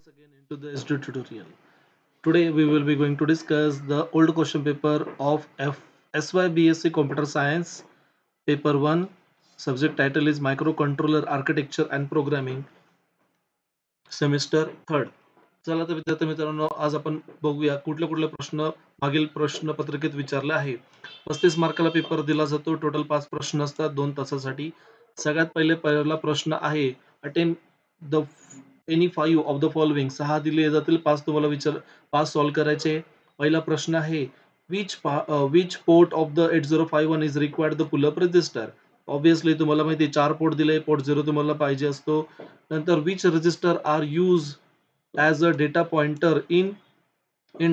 once again into the SD tutorial. Today we will be going to discuss the old question paper of SYBSC Computer Science paper 1. Subject title is Microcontroller Architecture and Programming, semester 3rd. चला तर विद्यार्थी मित्रांनो, आज आपण बघूया कुठले कुठले प्रश्न मागील प्रश्नपत्रिकेत विचारले आहे. 35 मार्काला पेपर दिला जातो. टोटल 5 प्रश्न असतात 2 तासासाठी. सगळ्यात पहिला प्रश्न आहे, attempt the any 5 of the following. 6 दिले जातील, 5 तुम्हाला 5 सॉल्व्ह करायचे. पहिला प्रश्न आहे, which port of the 8051 is required the pull up register. Obviously तुम्हाला माहिती आहे 4 पोर्ट दिले, पोर्ट 0 तुम्हाला पाहिजे असतो. नंतर which register are used as a data pointer in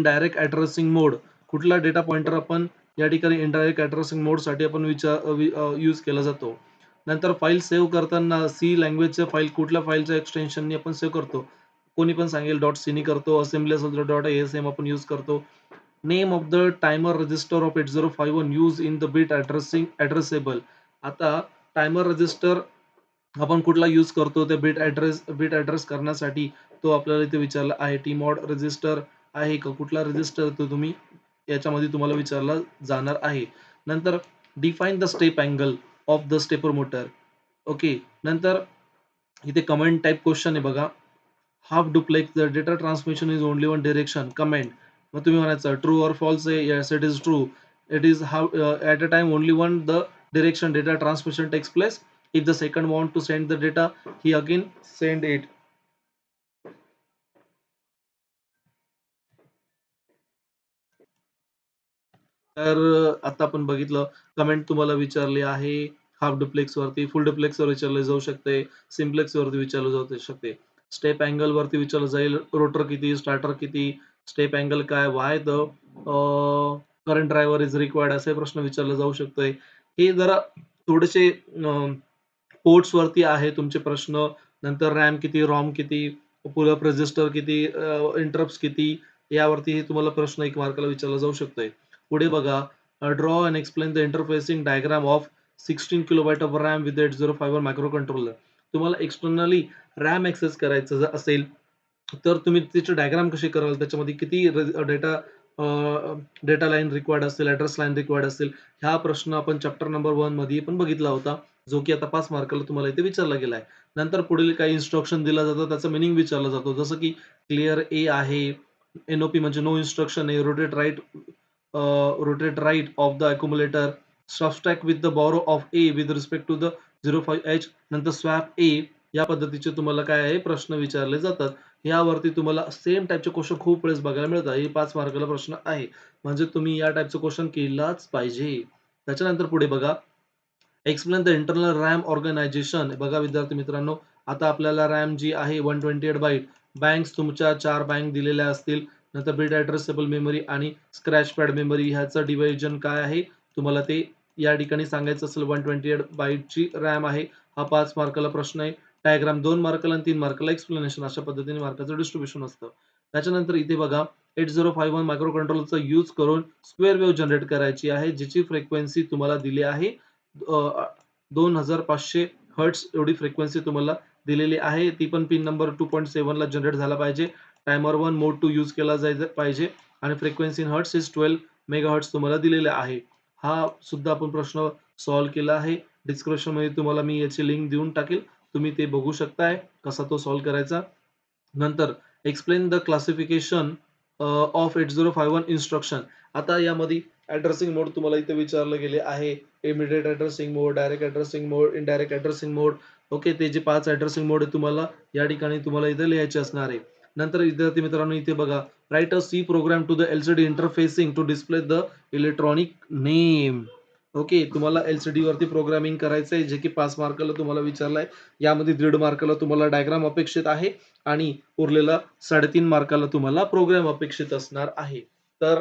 direct addressing mode. कुठला डेटा पॉइंटर आपण या ठिकाणी इनडायरेक्ट ॲड्रेसिंग मोड साठी आपण यूज केला जातो. नंतर फाईल सेव्ह करताना सी लँग्वेजच्या फाईल कुठल्या फाईलच्या एक्सटेन्शनने आपण सेव्ह करतो. कोणी पण सांगेल .c ने करतो, असेंब्ली असेल तर .asm आपण यूज करतो. Name of the timer register of 8051 use in the bit addressable. आता टायमर रजिस्टर आपण कुठला यूज करतो ते बिट ॲड्रेस करण्यासाठी, तो आपल्याला इथे विचारला आहे. टी मॉड रजिस्टर आहे का, कुठला रजिस्टर तो तुम्ही याच्यामध्ये तुम्हाला विचारला जाणार आहे. नंतर define the step angle of the stepper motor. Okay, नंतर इथे कमेंट टाइप क्वेश्चन आहे बघा. Half duplex the data transmission is only one direction. Comment, मग तुम्ही म्हणायचं ट्रू ऑर फॉल्स आहे. Yes it is true. It is half at a time only one the direction data transmission takes place. If the second want to send the data, he again send it. तर आता आपण बघितलं, comment तुम्हाला विचारली आहे. Half duplex वरती, फुल duplex वर विचारले जाऊ शकते, सिम्प्लेक्स वरती विचारलं जाऊ शकते, स्टेप अँगल वरती विचारलं जाईल, रोटर किती, स्टार्टर किती, स्टेप अँगल काय, why the current driver is required, असे प्रश्न विचारले जाऊ शकतोय. हे जरा थोडेसे पोर्ट्स वरती आहे तुमचे प्रश्न. नंतर रॅम किती, रॉम किती, पुलअप रजिस्टर किती, इंटरप्ट्स किती, यावरती हे तुम्हाला प्रश्न 1 मार्काला विचारला जाऊ शकतोय. पुढे बघा, draw and explain the interfacing diagram of 16 kilobyte of RAM with 8051 microcontroller. तुम्हाला एक्सटर्नली रॅम ऍक्सेस करायचं अससेल तर तुम्ही त्याची डायग्राम कशी कराल, त्याच्यामध्ये किती डेटा लाईन रिक्वायर्ड असेल, ऍड्रेस लाईन रिक्वायर्ड असेल, हा प्रश्न आपण चॅप्टर नंबर 1 मध्ये पण बघितला होता, जो की आता 5 मार्काला तुम्हाला इथे विचारला गेला आहे. नंतर पुढील काही इन्स्ट्रक्शन दिला जातो, त्याचं मिनिंग विचारला जातो, जसं की क्लिअर ए आहे, एनओपी म्हणजे नो इन्स्ट्रक्शन आहे, rotate right of the accumulator, subtract with the borrow of a with respect to the 05H, नंतर स्वॅप ए, या पद्धतीचे तुम्हाला काय आहे प्रश्न विचारले जातात. यावरती तुम्हाला सेम टाईपचे क्वेश्चन खूप वेळेस बघायला मिळतात. हे 5 मार्काला प्रश्न आहे, म्हणजे तुम्ही या टाईपचे क्वेश्चन केलाच पाहिजे. त्याच्यानंतर पुढे बघा, explain the internal RAM organization. बघा विद्यार्थी मित्रांनो, आता आपल्याला रॅम जी आहे 128 बाईट, बँक्स तुमच्या 4 बँक दिलेल्या असतील, नंतर बिट ॲड्रेसेबल मेमरी आणि स्क्रॅच पॅड मेमरी ह्याचं डिव्हिजन काय आहे तुम्हाला ते या ठिकाणी सांगायचं असेल. 128 बाईटची रॅम आहे. हा 5 मार्काला प्रश्न आहे. डायग्राम 2 मार्काला आणि 3 मार्काला एक्सप्लेनेशन, अशा पद्धतीने मार्काचं डिस्ट्रीब्युशन असतं. त्याच्यानंतर इथे बघा, 8051 मायक्रोकंट्रोलरचा यूज करून स्क्वेअर वेव्ह जनरेट करायची आहे, जिची फ्रिक्वेन्सी तुम्हाला दिली आहे 2500 हर्ट्ज एवढी फ्रिक्वेन्सी तुम्हाला दिलेली आहे. ती पण पिन नंबर 2.7 ला जनरेट झाला पाहिजे. टायमर 1 मोड 2 यूज केला जायला पाहिजे आणि frequency in hertz is 12 megahertz तुम्हाला दिलेले आहे. हा सुद्धा आपण प्रश्न सॉल्व्ह केला आहे. डिस्क्रिप्शन मध्ये तुम्हाला मी याची लिंक देऊन टाकेल, तुम्ही ते बघू शकताय कसा तो सॉल्व्ह करायचा. नंतर explain the classification of 8051 instruction. आता यामध्ये ॲड्रेसिंग मोड तुम्हाला इथे विचारले गेले आहे. इमिडिएट ॲड्रेसिंग मोड, डायरेक्ट ॲड्रेसिंग मोड, इनडायरेक्ट ॲड्रेसिंग मोड. ओके, ते जे 5 ॲड्रेसिंग मोड आहे तुम्हाला या ठिकाणी तुम्हाला इथे लिहायचे असणार आहे. नंतर विद्यार्थी मित्रांनो इथे बघा, write a C program to the LCD interfacing to display the electronic name. Okay, तुम्हाला एलसीडी वरती प्रोग्रामिंग करायचं आहे, जे की 5 मार्काला तुम्हाला विचारलंय. यामध्ये 1.5 मार्काला तुम्हाला डायग्राम अपेक्षित आहे आणि उरलेला 3.5 मार्काला तुम्हाला प्रोग्राम अपेक्षित असणार आहे. तर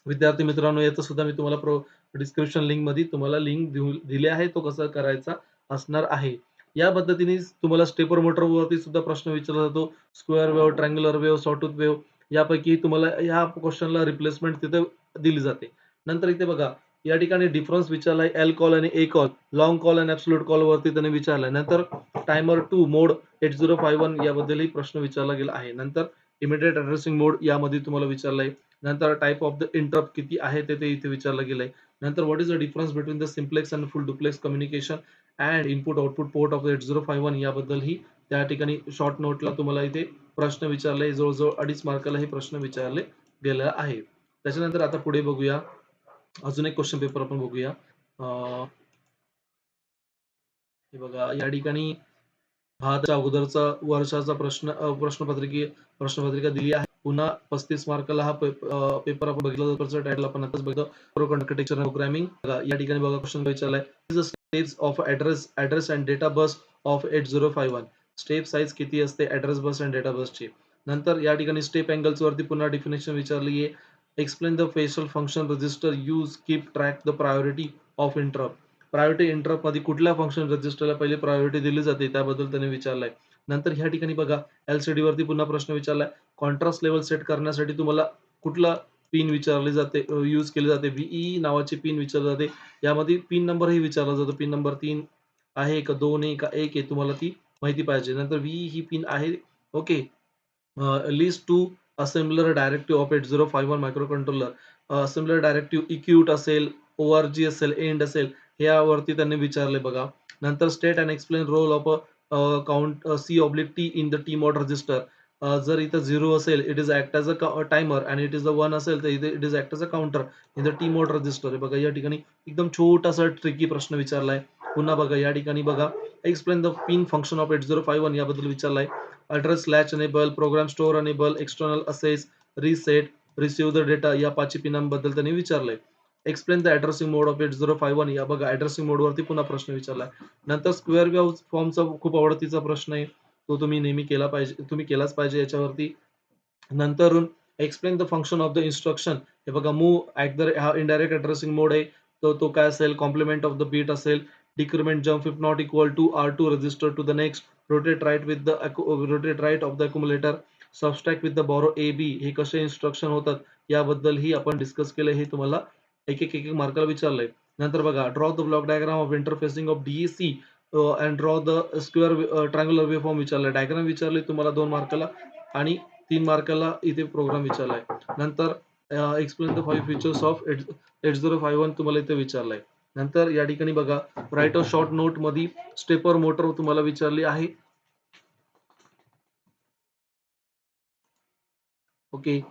विद्यार्थी मित्रांनो, याचं सुद्धा मी तुम्हाला डिस्क्रिप्शन लिंक मध्ये तुम्हाला लिंक दिली आहे, तो कसा करायचा असणार आहे. या पद्धतीने तुम्हाला स्टेपर मोटर वरती सुद्धा प्रश्न विचारला जातो. Square wave, triangular wave, sawtooth wave, यापैकी तुम्हाला या क्वेश्चनला रिप्लेसमेंट तिथे दिली जाते. नंतर इथे बघा, या ठिकाणी डिफरन्स विचारलाय एल कॉल आणि ए कॉल, लॉंग कॉल आणि ऍब्सोल्यूट कॉल वरती त्याने विचारलाय. नंतर टायमर 2 मोड 8051 याबद्दलही प्रश्न विचारला गेला आहे. नंतर इमिडिएट ऍड्रेसिंग मोड यामध्ये तुम्हाला विचारलंय. नंतर टाइप ऑफ द इंटरप्ट किती आहे ते इथे विचारलं गेलंय. नंतर what is the difference between the simplex and full duplex communication and input output port of 8051 याबद्दलही त्या ठिकाणी शॉर्ट नोटला तुम्हाला इथे प्रश्न विचारले. जवळजवळ 2.5 मार्काला हे प्रश्न विचारले गेले आहे. त्याच्यानंतर आता पुढे बघूया अजून एक क्वेश्चन पेपर आपण बघूया. हे बघा या ठिकाणी त्याच्या अगोदरचा वर्षाचा प्रश्नपत्रिका दिली आहे. पुन्हा 35 मार्काला हा पेपर आपण बघितला. पेपरचं टायटल आपण आताच बघितलं, आर्किटेक्चर प्रोग्रामिंग. या ठिकाणी बघा क्वेश्चन विचारलाय, steps of address and data bus of 8051. Step size किती असते ऍड्रेस बस अँड डेटा बसची. नंतर या ठिकाणी स्टेप अँगल्स वरती पुन्हा डेफिनेशन विचारली आहे. Explain the facial function register use keep track the priority of interrupt. Priority interrupt मध्ये कुठल्या फंक्शन रजिस्टरला पहिले प्रायोरिटी दिली जाते त्याबद्दल त्याने विचारलंय. नंतर ह्या ठिकाणी बघा एलसीडी वरती पुन्हा प्रश्न विचारलाय, कॉन्ट्रास्ट लेवल सेट करण्यासाठी तुम्हाला कुठला पिन विचारले जाते, यूज केले जाते. व्हीई नावाची पिन विचारली जाते. यामध्ये पिन नंबरही विचारला जातो. पिन नंबर 3 आहे का 2 आहे का 1 आहे तुम्हाला ती माहिती पाहिजे. नंतर व्हीई ही पिन आहे. Okay. List two assembler directive of 8051 microcontroller. Assembler directive इक्यूट असेल, ओआरजी असेल, एंड असेल यावरती त्यांनी विचारले बघा. नंतर state and explain role of count C/T in the T mode register. जर इथं 0 असेल it is act as a timer आणि इट इज द 1 असेल तर it is act as a counter in the T mode register. बघा या ठिकाणी एकदम छोटासा ट्रिकी प्रश्न विचारलाय. पुन्हा बघा या ठिकाणी बघा explain the pin function of 8051 याबद्दल विचारलाय. Address latch enable, program store enable, external access, reset, receive the data या 5 पिनांबद्दल त्यांनी विचारलंय. Explain the addressing mode of 8051. या बघा ऍड्रेसिंग मोड वरती पुन्हा प्रश्न विचारलाय. नंतर स्क्वेअर वेव्ह फॉर्मचा खूप आवडतीचा प्रश्न आहे. तो तुम्ही नेहमी केलाच पाहिजे याच्यावरती. नंतर explain the function of the instruction. हे बघा मूव्ह ऍट द हा इनडायरेक्ट ऍड्रेसिंग मोड आहे. तो काय असेल, कॉम्प्लिमेंट ऑफ द बीट असेल, decrement jump if not equal to R2 register to the next, rotate right of the accumulator, subtract with the borrow AB. हे कसे instruction होतात याबद्दलही आपण डिस्कस केलं. हे तुम्हाला एक मार्काला विचारलंय. नंतर बघा draw the block diagram of interfacing of DAC and draw the square triangular waveform विचारलाय. डायग्राम विचारले तुम्हाला 2 मार्काला आणि 3 मार्काला इथे प्रोग्राम विचारलाय. नंतर एक्सप्लेन द 5 फीचर्स ऑफ 8051 तुम्हाला इथे विचारलाय. नंतर या ठिकाणी बघा राईट अ शॉर्ट नोट मध्ये स्टेपर मोटर तुम्हाला विचारली आहे. Okay.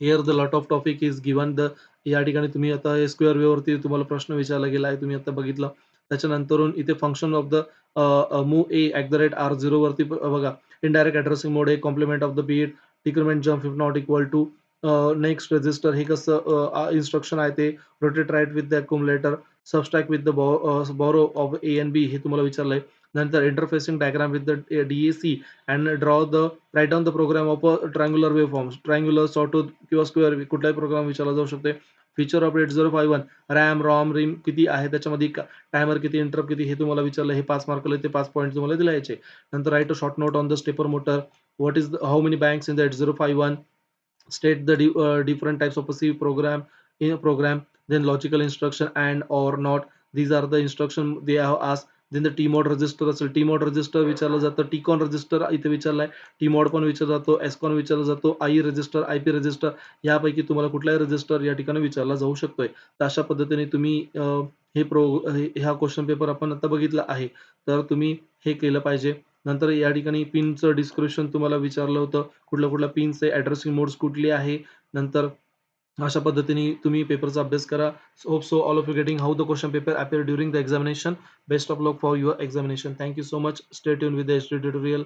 Here the lot of topic is given the. या ठिकाणी तुम्ही आता स्क्वेअर वेव्ह वरती तुम्हाला प्रश्न विचारला गेला आहे. तुम्ही आता बघितलं. त्याच्यानंतरून इथे function of the move A @R0 वरती बघा इनडायरेक्ट ऍड्रेसिंग मोड आहे, complement of the bit, decrement jump if not equal to next register. हे कसं इन्स्ट्रक्शन आहे ते, rotate right with the accumulator, subtract with the borrow of A and B हे तुम्हाला विचारलंय. नंतर interfacing diagram with the DAC and write down the program of a triangular waveform. Triangular, sawtooth किंवा square कुठलाही programme विचारला जाऊ शकतो. Feature of 8051 RAM, ROM, रिम किती आहे, त्याच्यामध्ये टायमर किती, इंटरप्ट किती हे तुम्हाला विचारलं. हे 5 मार्कला ते 5 पॉईंट तुम्हाला दिलायचे. नंतर right a short note on the stepper motor. What is how many banks in the 8051. State the different types of C program in a program, then logical instruction and or not. These are the instruction they have asked. then the T-mod register असेल, T-mod register विचारलं जातं, T-con register इथे विचारलाय, T-mod पण विचारला जातो, S-con विचारला जातो, I register, IP register यापैकी तुम्हाला कुठलाही रजिस्टर या ठिकाणी विचारला जाऊ शकतोय. तर अशा पद्धतीने तुम्ही ह्या क्वेश्चन पेपर आपण आता बघितला आहे. तर तुम्ही हे केलं पाहिजे. नंतर या ठिकाणी पिनचं डिस्क्रिप्शन तुम्हाला विचारलं होतं. कुठल्या पिन्स आहे, ॲड्रेसिंग मोड्स कुठली आहे. नंतर अशा पद्धतीने तुम्ही पेपरचा अभ्यास करा. Hope so all of you getting how the question paper appear during the examination. Best of luck for your examination. Thank you so much. Stay tuned with the HD tutorial.